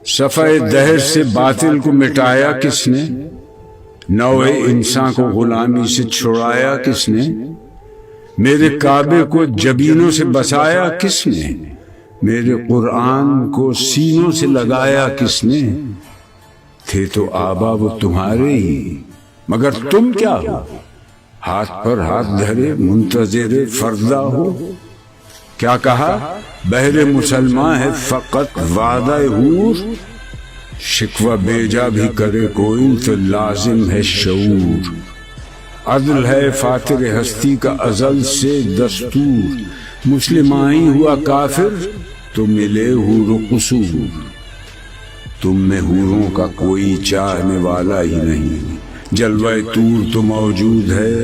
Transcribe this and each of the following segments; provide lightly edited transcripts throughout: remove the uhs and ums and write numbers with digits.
صفحہ دہر سے باطل کو مٹایا کس نے؟ نوع انسان کو غلامی سے چھڑایا کس نے؟ میرے کعبے کو جبینوں سے بسایا کس نے؟ میرے قرآن کو سینوں سے لگایا کس نے؟ تھے تو آبا وہ تمہارے ہی، مگر تم کیا ہو؟ ہاتھ پر ہاتھ دھرے منتظر فردا ہو۔ کیا کہا؟ بہر مسلمان ہے فقط وعدہ حور، شکوہ بیجا بھی کرے کوئی تو لازم ہے شعور۔ عدل ہے فاتر ہستی کا ازل سے دستور، مسلمائی ہوا کافر تو ملے حور و قصور۔ تم میں حوروں کا کوئی چاہنے والا ہی نہیں، جلوہ طور تو موجود ہے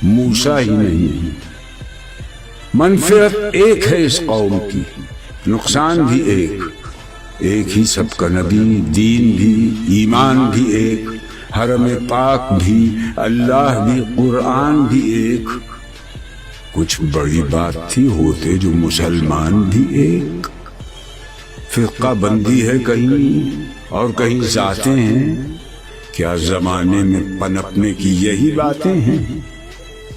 موسیٰ ہی نہیں۔ منفعت ایک ہے اس قوم کی، نقصان بھی ایک ہی سب کا نبی، دین بھی، ایمان بھی ایک، حرم پاک بھی، اللہ بھی، قرآن بھی ایک۔ کچھ بڑی بات تھی ہوتے جو مسلمان بھی ایک۔ فرقہ بندی ہے کہیں اور کہیں ذاتیں ہیں، کیا زمانے میں پنپنے کی یہی باتیں ہیں؟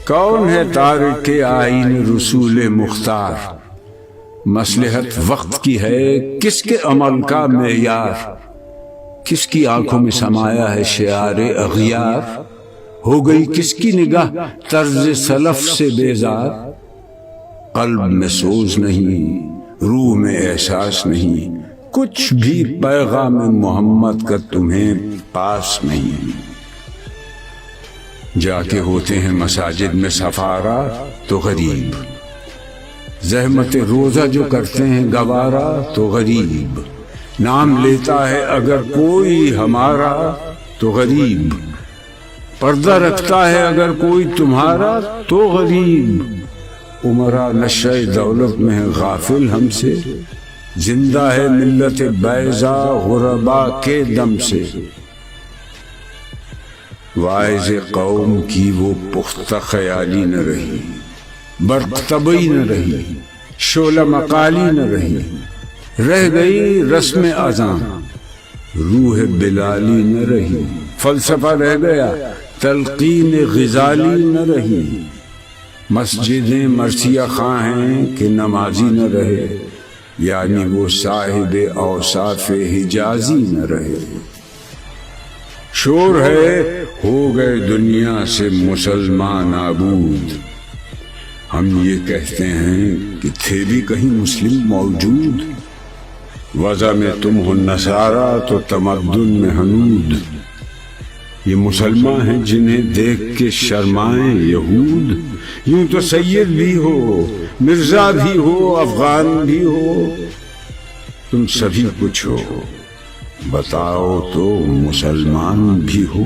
کون ہے تارک آئین رسول مختار؟ مصلحت وقت کی ہے کس کے عمل کا معیار؟ کس کی آنکھوں میں سمایا ہے شعار اغیار؟ ہو گئی کس کی نگاہ طرز سلف سے بیزار؟ قلب میں سوز نہیں، روح میں احساس نہیں، کچھ بھی پیغام محمد کا تمہیں پاس نہیں۔ جا کے ہوتے ہیں مساجد میں سفارا تو غریب، زحمت روزہ جو کرتے ہیں گوارا تو غریب، نام لیتا ہے اگر کوئی ہمارا تو غریب، پردہ رکھتا ہے اگر کوئی تمہارا تو غریب۔ عمرہ نشہ دولت میں ہے غافل ہم سے، زندہ ہے ملت بیضا غربا کے دم سے۔ واعظ قوم کی وہ پختہ خیالی نہ رہی، برق طبعی نہ رہی، شعلہ مقالی نہ رہی، رہ گئی رسم اذان، روح بلالی نہ رہی، فلسفہ رہ گیا، تلقین غزالی نہ رہی۔ مسجدیں مرثیہ خواں ہیں کہ نمازی نہ رہے، یعنی وہ صاحب اوصاف حجازی نہ رہے۔ شور ہے ہو گئے دنیا سے مسلمان نابود، ہم یہ کہتے ہیں کہ تھے بھی کہیں مسلم موجود۔ وضع میں تم ہو نصارا تو تمدن میں حنود، یہ مسلمان ہیں جنہیں دیکھ کے شرمائیں یہود۔ یوں تو سید بھی ہو، مرزا بھی ہو، افغان بھی ہو، تم سبھی کچھ ہو، بتاؤ تو مسلمان بھی ہو۔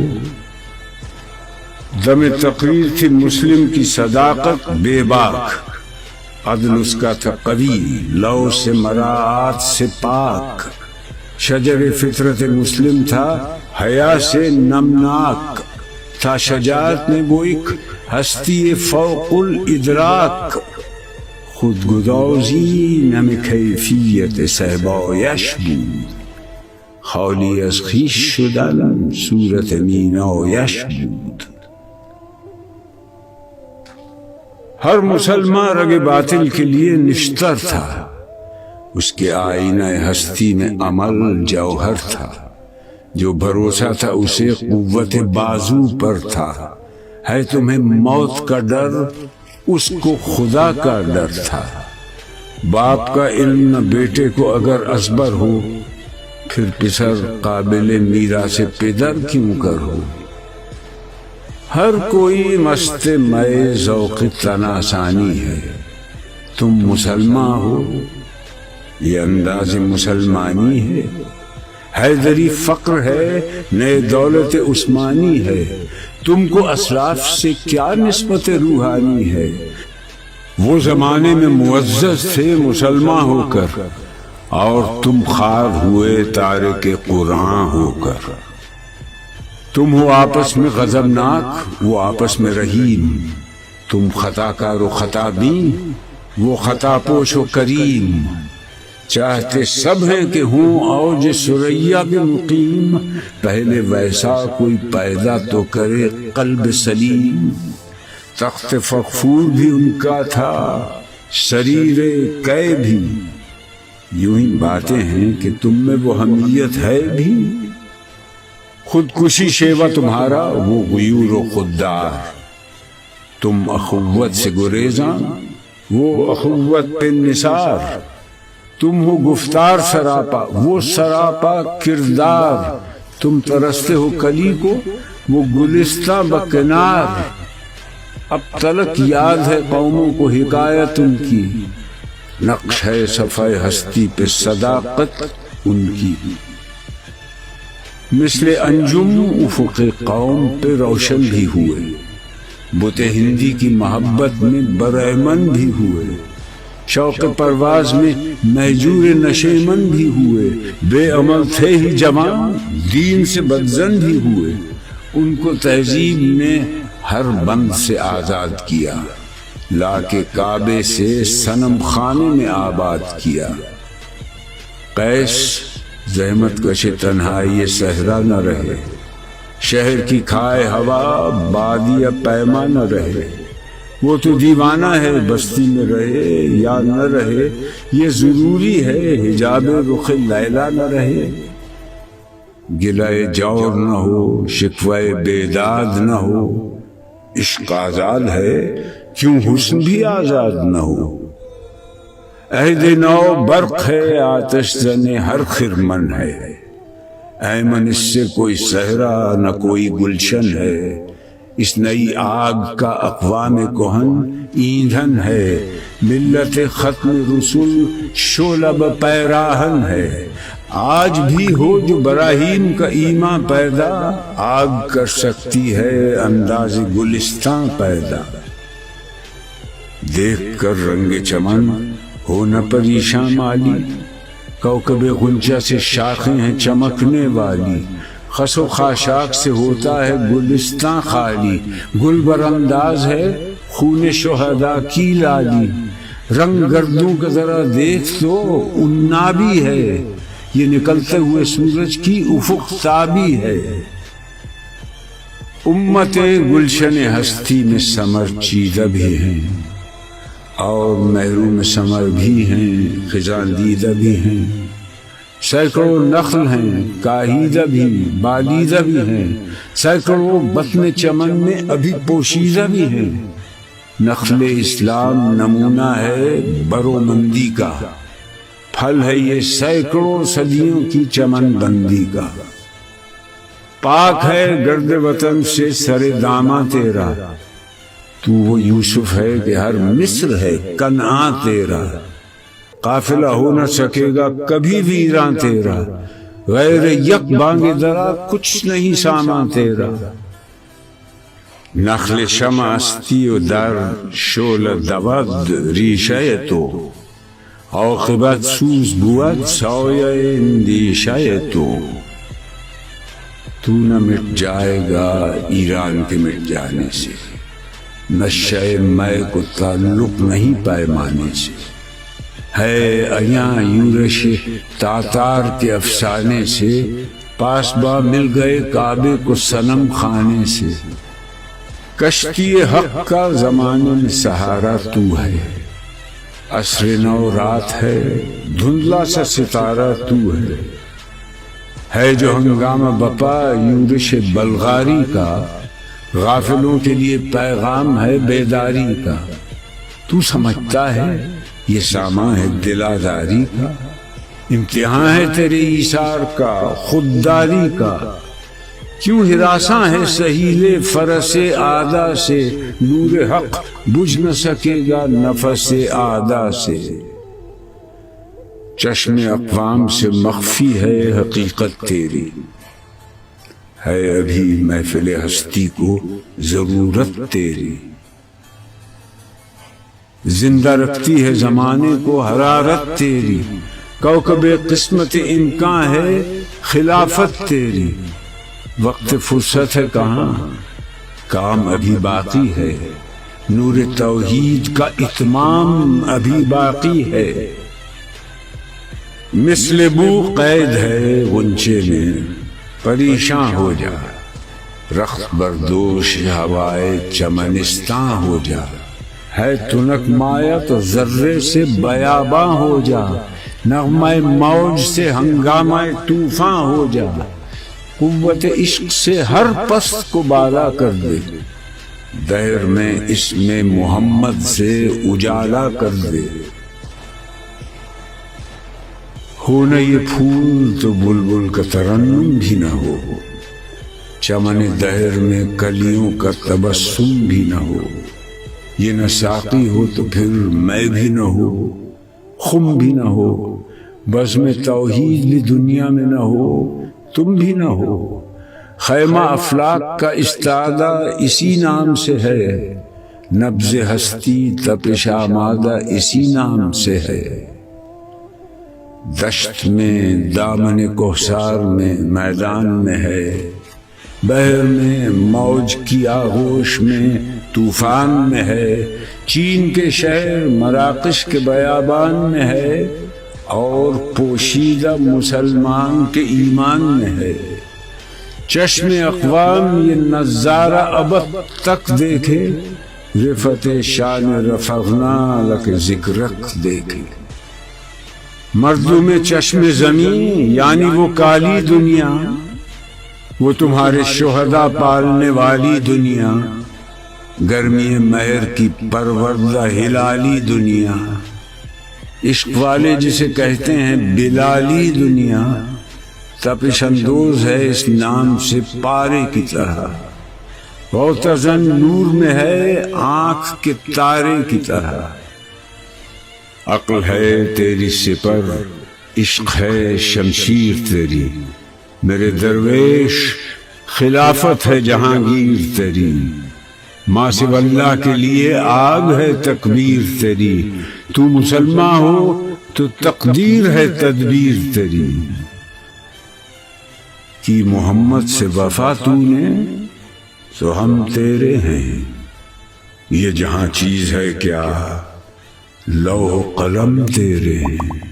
دم تقریر تھی مسلم کی صداقت بے باک، عدل اس کا تھا قوی، لو سے مراعات سے پاک، شجر فطرت مسلم تھا حیا سے نمناک، تھا شجاعت میں وہ ایک ہستی فوق الادراک، خود گدازی نم کیفیت صحبایش بود، خالی از خویش شدن صورت مینایش بود۔ ہر مسلمان رگ باطل کے لیے نشتر تھا، اس کے آئینہ ہستی میں عمل جوہر تھا، جو بھروسہ تھا اسے قوت بازو پر تھا۔ ہے تمہیں موت کا ڈر، اس کو خدا کا ڈر تھا۔ باپ کا علم نہ بیٹے کو اگر ازبر ہو، پھر پسر قابل میراث پدر کیوں کر ہو۔ ہر کوئی مست مئے ذوق تناسانی ہے، تم مسلمان ہو، یہ انداز مسلمانی ہے۔ حیدری فقر ہے، نئے دولت عثمانی ہے، تم کو اسلاف سے کیا نسبت روحانی ہے۔ وہ زمانے میں معزز تھے مسلمان ہو کر، اور تم خوار ہوئے تارک قرآن ہو کر۔ تم ہو آپس میں غضبناک، وہ آپس میں رحیم، تم خطا کار و خطا بین، وہ خطا پوش و کریم۔ چاہتے سب ہیں کہ ہوں اوج ثریا کے مقیم، پہلے ویسا کوئی پیدا تو کرے قلب سلیم۔ تخت فغفور بھی ان کا تھا، شریر کئے بھی، یوں ہی باتیں ہیں کہ تم میں وہ حمیت ہے بھی۔ خودکشی شیوا تمہارا وہ غیور و خوددار، تم اخوت سے گریزاں وہ اخوت پہ نثار۔ تم ہو گفتار سراپا وہ سراپا کردار، تم ترستے ہو کلی کو وہ گلستہ بکنار۔ اب تلک یاد ہے قوموں کو حکایت ان کی، نقش ہے صفحہ ہستی پہ صداقت ان کی۔ مثل انجم افق قوم پہ روشن بھی ہوئے، بت ہندی کی محبت میں برہمن بھی ہوئے، شوق پرواز میں مہجور نشیمن بھی ہوئے، بے عمل تھے ہی جوان دین سے بدزن بھی ہوئے۔ ان کو تہذیب نے ہر بند سے آزاد کیا، لا کے کعبے سے صنم خانے میں آباد کیا۔ قیس زحمت کش تنہائی صحرا نہ رہے، شہر کی کھائے ہوا بادیہ پیما نہ رہے۔ وہ تو دیوانہ ہے بستی میں رہے یا نہ رہے، یہ ضروری ہے حجاب رخ لیلا نہ رہے۔ گلائے جور نہ ہو شکوائے بیداد نہ ہو، عشق آزاد ہے کیوں حسن بھی آزاد نہ ہو۔ عہد نو برق ہے آتش زن ہر خرمن ہے، ایمن اس سے کوئی صحرا نہ کوئی گلشن ہے۔ اس نئی آگ کا اقوام کہن ایندھن ہے، ملت ختم رسول شعلہ پیراہن ہے۔ آج بھی ہو جو براہیم کا ایمان پیدا، آگ کر سکتی ہے انداز گلستان پیدا۔ دیکھ کر رنگ چمن ہو نہ پریشاں مالی، کوکب غنچہ سے شاخیں ہیں چمکنے والی۔ خس و خاشاک سے ہوتا ہے گلستان خالی، گل برانداز ہے خون شہداء کی لالی۔ رنگ گردوں کا ذرا دیکھ تو انابی ہے، یہ نکلتے ہوئے سورج کی افق تابی ہے۔ امت گلشن ہستی میں ثمر چیدہ بھی ہیں، اور محروم ثمر بھی ہیں خزاں دیدہ بھی ہیں۔ سینکڑوں نخل ہیں کاہیدہ بھی بالیدہ بھی ہیں، سینکڑوں بطن چمن میں ابھی پوشیدہ بھی ہیں۔ نخل اسلام نمونہ ہے برومندی کا، پھل ہے یہ سینکڑوں صدیوں کی چمن بندی کا۔ پاک ہے گرد وطن سے سر داماں تیرا، تو وہ یوسف ہے کہ ہر مصر ہے کنعان تیرا۔ قافلہ ہو نہ سکے گا کبھی ویراں تیرا، غیر یک بانگ درا کچھ نہیں سامان تیرا۔ نخل شمع استی و در شعلہ دود ریشہ تو، عاقبت سوز بود سایہ اندیشہ تو۔ تو نہ مٹ جائے گا ایران کے مٹ جانے سے، نشہ میں کو تعلق نہیں پیمانے سے۔ ہے ایاں یورش تاتار کے افسانے سے، پاسباں مل گئے کعبے کو صنم خانے سے۔ کشتی حق کا زمانے میں سہارا تو ہے، عصر نو رات ہے دھندلا سا ستارہ تو ہے جو ہنگامہ بپا یورش بلغاری کا، غافلوں کے لیے پیغام ہے بیداری کا۔ تو سمجھتا ہے یہ سامان ہے دلاداری کا، امتحان ہے تیرے ایثار کا خودداری کا۔ کیوں ہراساں ہے سہیل فرس آدا سے، نور حق بجھ نہ سکے گا نفس آدا سے۔ چشم اقوام سے مخفی ہے حقیقت تیری، ہے ابھی محفل ہستی کو ضرورت تیری۔ زندہ رکھتی ہے زمانے کو حرارت تیری، کوکب قسمت امکان ہے خلافت تیری۔ وقت فرصت ہے کہاں، کام ابھی باقی ہے، نور توحید کا اتمام ابھی باقی ہے۔ مثل بو قید ہے غنچے میں پریشاں ہو جا، رخت بردوش ہوائے چمنستاں ہو جا، ہے تنک مایا تو ذرے سے بیاباں ہو جا، نغمہ موج سے ہنگامہ طوفاں ہو جا، قوت عشق سے ہر پست کو بالا کر دے، دہر میں اس میں محمد سے اجالا کر دے۔ ہو نہ یہ پھول تو بلبل کا ترنم بھی نہ ہو، چمن دہر میں کلیوں کا تبسم بھی نہ ہو، یہ نہ ساقی ہو تو پھر میں بھی نہ ہو، خم بھی نہ ہو، بزم توحید بھی دنیا میں نہ ہو، تم بھی نہ ہو، خیمہ افلاک کا استادہ اسی نام سے ہے، نبض ہستی تپش آمادہ اسی نام سے ہے، دشت میں دامن کوثر میں میدان میں ہے، بحر میں موج کی آغوش میں طوفان میں ہے، چین کے شہر مراکش کے بیابان میں ہے، اور پوشیدہ مسلمان کے ایمان میں ہے، چشم اقوام یہ نظارہ ابد تک دیکھے، رفت شان رفعنا لک ذکرک دیکھے۔ مردوں میں چشم زمین یعنی وہ کالی دنیا، وہ تمہارے شہداء پالنے والی دنیا، گرمی مہر کی پروردہ ہلالی دنیا، عشق والے جسے کہتے ہیں بلالی دنیا، تپش اندوز ہے اس نام سے پارے کی طرح، معتزن نور میں ہے آنکھ کے تارے کی طرح، عقل ہے تیری سپر عشق ہے شمشیر تیری، میرے درویش خلافت ہے جہانگیر تیری، ماں سو اللہ کے لیے آگ ہے تکبیر تیری، تو مسلمان ہو تو تقدیر ہے تدبیر تیری، کی محمد سے وفا تو نے تو ہم تیرے ہیں، یہ جہاں چیز ہے کیا لوح قلم تیرے ہیں۔